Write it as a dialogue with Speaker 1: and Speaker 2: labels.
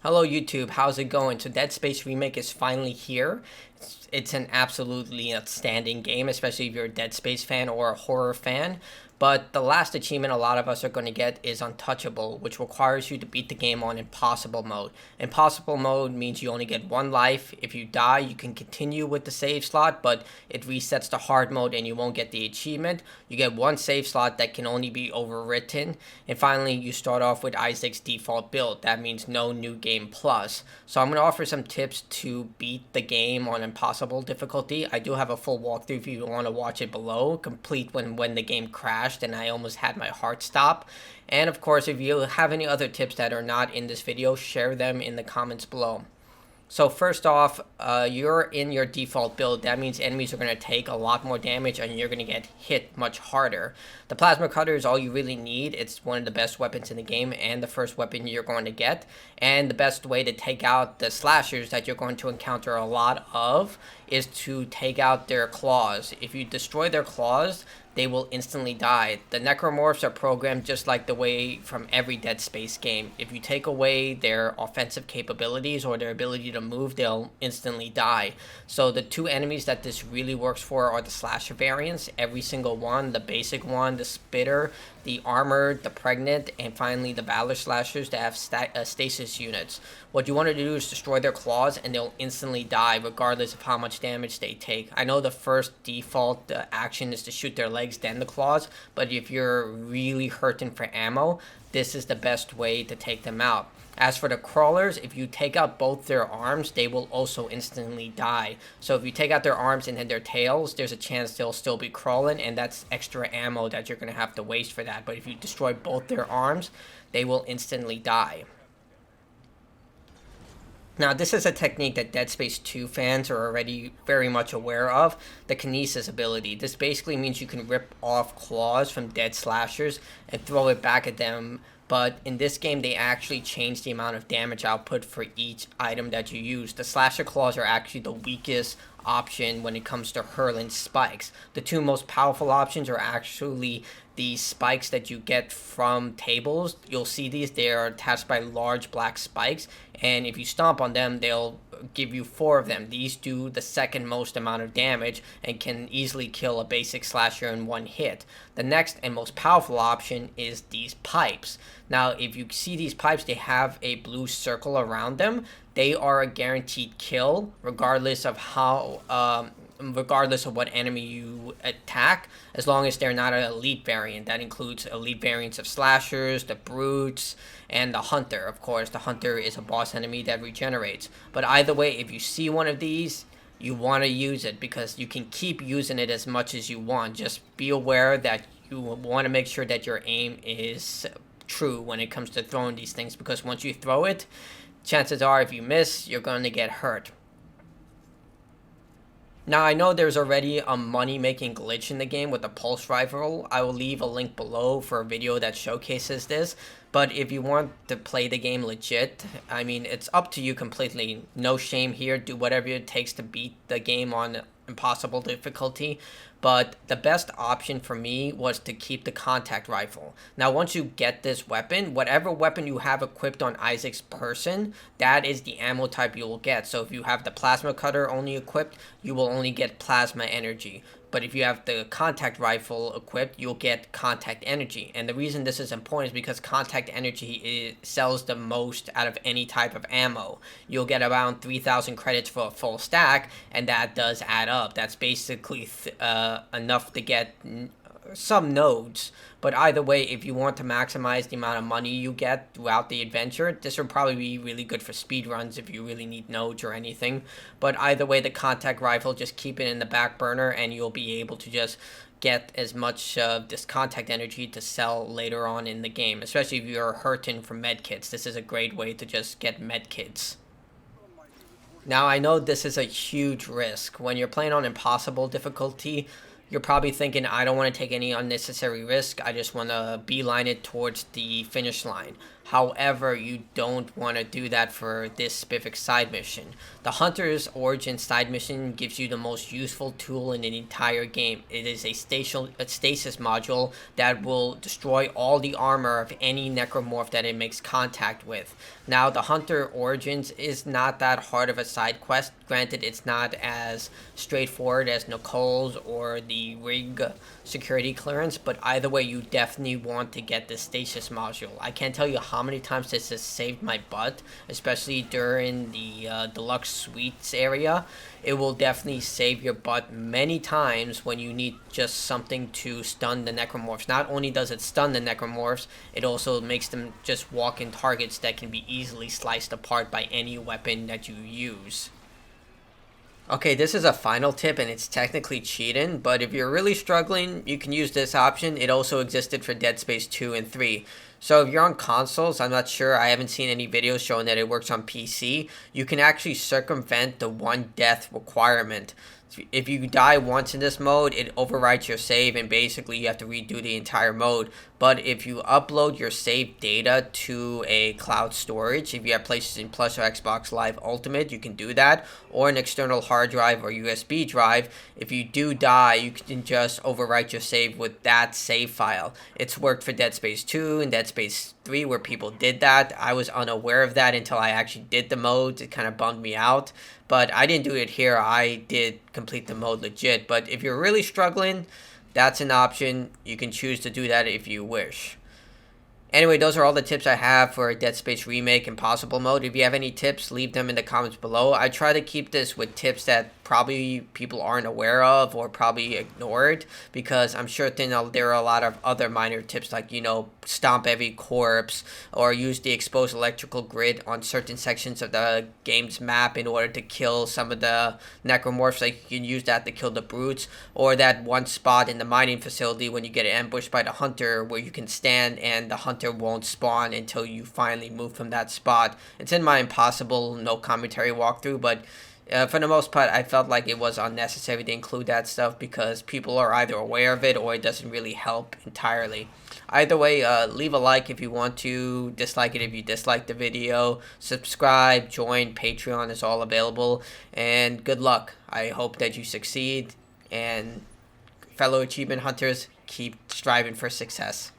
Speaker 1: Hello YouTube, how's it going? So Dead Space Remake is finally here. It's an absolutely outstanding game, especially if you're a Dead Space fan or a horror fan. But the last achievement a lot of us are going to get is Untouchable, which requires you to beat the game on Impossible mode. Impossible mode means you only get one life. If you die, you can continue with the save slot, but it resets to hard mode and you won't get the achievement. You get one save slot that can only be overwritten. And finally, you start off with Isaac's default build. That means no new game plus. So I'm going to offer some tips to beat the game on Impossible difficulty. I do have a full walkthrough if you want to watch it below, complete when the game crashed and I almost had my heart stop. And of course, if you have any other tips that are not in this video, share them in the comments below. So first off, you're in your default build. That means enemies are going to take a lot more damage and you're going to get hit much harder. The plasma cutter is all you really need. It's one of the best weapons in the game and the first weapon you're going to get. And the best way to take out the slashers that you're going to encounter a lot of is to take out their claws. If you destroy their claws, they will instantly die. The necromorphs are programmed just like the way from every Dead Space game. If you take away their offensive capabilities or their ability to move, they'll instantly die. So the two enemies that this really works for are the slasher variants, every single one, the basic one, the spitter, the armored, the pregnant, and finally the valor slashers that have stasis units. What you want to do is destroy their claws and they'll instantly die regardless of how much damage they take. I know the first default action is to shoot their legs then the claws, but if you're really hurting for ammo, this is the best way to take them out. As for the crawlers, if you take out both their arms, they will also instantly die. So if you take out their arms and then their tails, there's a chance they'll still be crawling, and that's extra ammo that you're going to have to waste for that. But if you destroy both their arms, they will instantly die. Now, this is a technique that Dead Space 2 fans are already very much aware of, the Kinesis ability. This basically means you can rip off claws from dead slashers and throw it back at them, but in this game they actually change the amount of damage output for each item that you use. The slasher claws are actually the weakest option when it comes to hurling spikes. The two most powerful options are actually the spikes that you get from tables. You'll see these, they are attached by large black spikes, and if you stomp on them, they'll give you 4 of them. These do the second most amount of damage and can easily kill a basic slasher in one hit. The next and most powerful option is these pipes. Now, if you see these pipes, they have a blue circle around them. They are a guaranteed kill regardless of what enemy you attack, as long as they're not an elite variant. That includes elite variants of slashers, the brutes, and the hunter. Of course, the hunter is a boss enemy that regenerates. But either way, if you see one of these, you want to use it because you can keep using it as much as you want. Just be aware that you want to make sure that your aim is true when it comes to throwing these things, because once you throw it, chances are if you miss, you're going to get hurt. Now, I know there's already a money-making glitch in the game with the pulse rifle. I will leave a link below for a video that showcases this. But if you want to play the game legit, I mean, it's up to you completely. No shame here. Do whatever it takes to beat the game on Impossible difficulty. But the best option for me was to keep the contact rifle. Now, once you get this weapon, whatever weapon you have equipped on Isaac's person, that is the ammo type you will get. So if you have the plasma cutter only equipped, you will only get plasma energy. But if you have the contact rifle equipped, you'll get contact energy. And the reason this is important is because contact energy sells the most out of any type of ammo. You'll get around 3,000 credits for a full stack, and that does add up. That's basically enough to get some nodes. But either way, if you want to maximize the amount of money you get throughout the adventure, this would probably be really good for speedruns if you really need nodes or anything. But either way, the contact rifle, just keep it in the back burner and you'll be able to just get as much of this contact energy to sell later on in the game. Especially if you're hurting for medkits, this is a great way to just get medkits. Now, I know this is a huge risk. When you're playing on Impossible difficulty, you're probably thinking, I don't want to take any unnecessary risk. I just want to beeline it towards the finish line. However, you don't want to do that for this specific side mission. The Hunter's Origin side mission gives you the most useful tool in the entire game. It is a stasis module that will destroy all the armor of any necromorph that it makes contact with. Now, the Hunter Origins is not that hard of a side quest. Granted, it's not as straightforward as Nicole's or the Rig security clearance, but either way, you definitely want to get the stasis module. I can't tell you how many times this has saved my butt, especially during the deluxe suites area. It will definitely save your butt many times when you need just something to stun the necromorphs. Not only does it stun the necromorphs, it also makes them just walk in targets that can be easily sliced apart by any weapon that you use. Okay, this is a final tip and it's technically cheating, but if you're really struggling, you can use this option. It also existed for Dead Space 2 and 3. So if you're on consoles, I'm not sure, I haven't seen any videos showing that it works on PC, you can actually circumvent the one death requirement. If you die once in this mode, it overwrites your save and basically you have to redo the entire mode. But if you upload your save data to a cloud storage, if you have PlayStation Plus or Xbox Live Ultimate, you can do that. Or an external hard drive or USB drive. If you do die, you can just overwrite your save with that save file. It's worked for Dead Space 2 and Dead Space 3 where people did that. I was unaware of that until I actually did the modes. It kind of bummed me out. But I didn't do it here. I did complete the mode legit. But if you're really struggling, that's an option. You can choose to do that if you wish. Anyway, those are all the tips I have for Dead Space Remake Impossible mode. If you have any tips, leave them in the comments below. I try to keep this with tips that probably people aren't aware of or probably ignored, because I'm sure there are a lot of other minor tips like, stomp every corpse or use the exposed electrical grid on certain sections of the game's map in order to kill some of the necromorphs. Like you can use that to kill the brutes, or that one spot in the mining facility when you get ambushed by the hunter where you can stand and the hunter won't spawn until you finally move from that spot. It's in my Impossible no commentary walkthrough, but for the most part, I felt like it was unnecessary to include that stuff because people are either aware of it or it doesn't really help entirely. Either way, leave a like if you want to, dislike it if you dislike the video, subscribe, join, Patreon is all available, and good luck. I hope that you succeed, and fellow achievement hunters, keep striving for success.